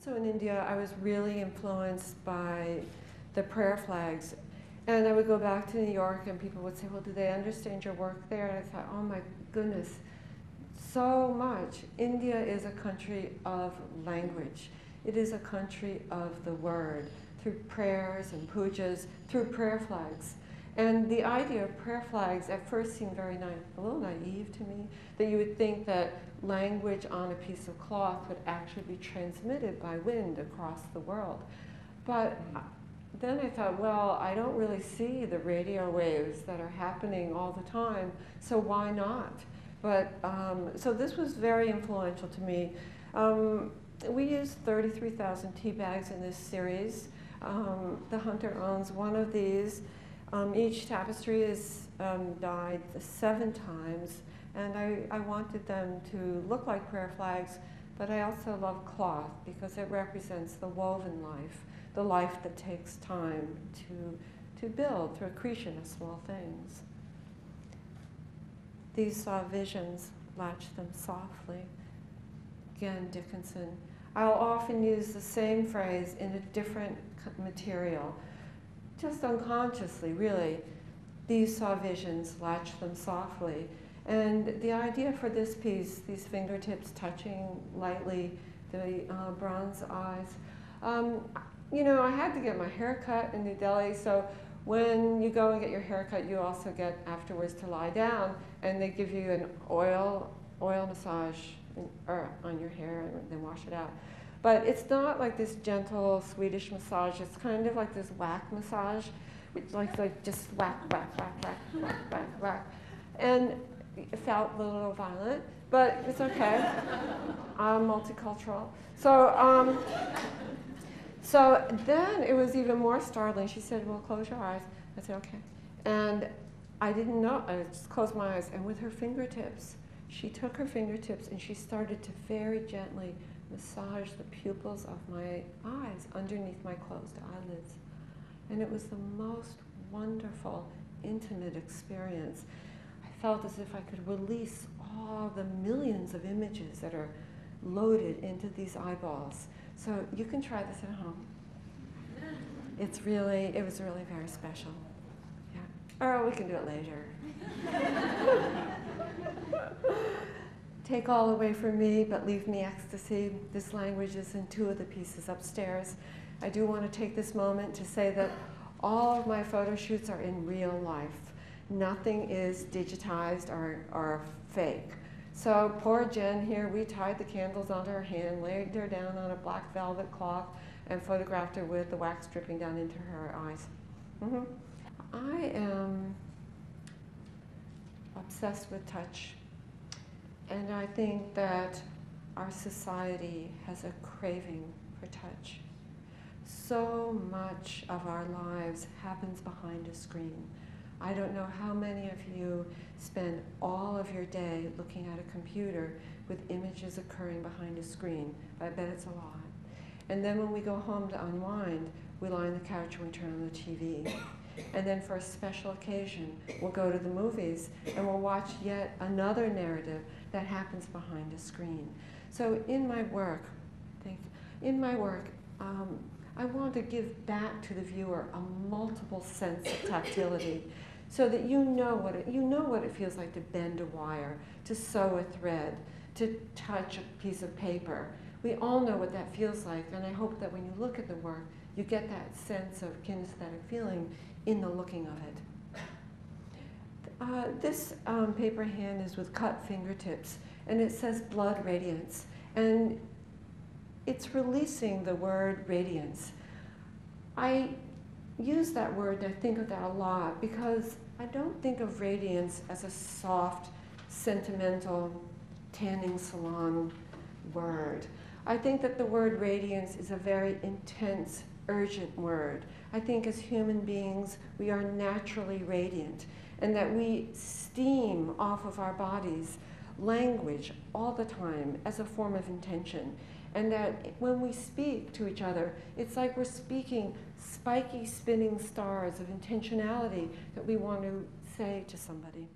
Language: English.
So in India, I was really influenced by the prayer flags. And I would go back to New York and people would say, well, do they understand your work there? And I thought, oh my goodness, so much. India is a country of language. It is a country of the word, through prayers and pujas, through prayer flags. And the idea of prayer flags at first seemed very a little naive to me, that you would think that language on a piece of cloth would actually be transmitted by wind across the world. But then I thought, well, I don't really see the radio waves that are happening all the time, so why not? But, so this was very influential to me. We used 33,000 tea bags in this series. The hunter owns one of these. Each tapestry is dyed 7 times, and I wanted them to look like prayer flags, but I also love cloth because it represents the woven life, the life that takes time to build through accretion of small things. These saw visions, latch them softly. Again, Dickinson. I'll often use the same phrase in a different material, just unconsciously, really. These saw visions, latch them softly. And the idea for this piece, these fingertips touching lightly the bronze eyes, you know, I had to get my hair cut in New Delhi, so when you go and get your hair cut, you also get afterwards to lie down, and they give you an oil massage on your hair and then wash it out. But it's not like this gentle Swedish massage. It's kind of like this whack massage, which like just whack, whack, whack, whack, whack, whack, whack. And it felt a little violent, but it's okay. I'm multicultural. So then it was even more startling. She said, well, close your eyes. I said, okay. And I didn't know. I just closed my eyes. And with her fingertips, she took her fingertips and she started to very gently massage the pupils of my eyes underneath my closed eyelids. And it was the most wonderful, intimate experience. I felt as if I could release all the millions of images that are loaded into these eyeballs. So you can try this at home. It was really very special. Yeah. Or we can do it later. Take all away from me, but leave me ecstasy. This language is in 2 of the pieces upstairs. I do want to take this moment to say that all of my photo shoots are in real life. Nothing is digitized or fake. So poor Jen here, we tied the candles onto her hand, laid her down on a black velvet cloth, and photographed her with the wax dripping down into her eyes. I am obsessed with touch. And I think that our society has a craving for touch. So much of our lives happens behind a screen. I don't know how many of you spend all of your day looking at a computer with images occurring behind a screen. I bet it's a lot. And then when we go home to unwind, we lie on the couch and we turn on the TV. And then for a special occasion, we'll go to the movies and we'll watch yet another narrative that happens behind a screen. So in my work, I want to give back to the viewer a multiple sense of tactility, so that you know what it feels like to bend a wire, to sew a thread, to touch a piece of paper. We all know what that feels like, and I hope that when you look at the work, you get that sense of kinesthetic feeling in the looking of it. This paper hand is with cut fingertips, and it says blood radiance, and it's releasing the word radiance. I use that word and I think of that a lot because I don't think of radiance as a soft, sentimental, tanning salon word. I think that the word radiance is a very intense, urgent word. I think as human beings, we are naturally radiant, and that we steam off of our bodies language all the time as a form of intention. And that when we speak to each other, it's like we're speaking spiky spinning stars of intentionality that we want to say to somebody.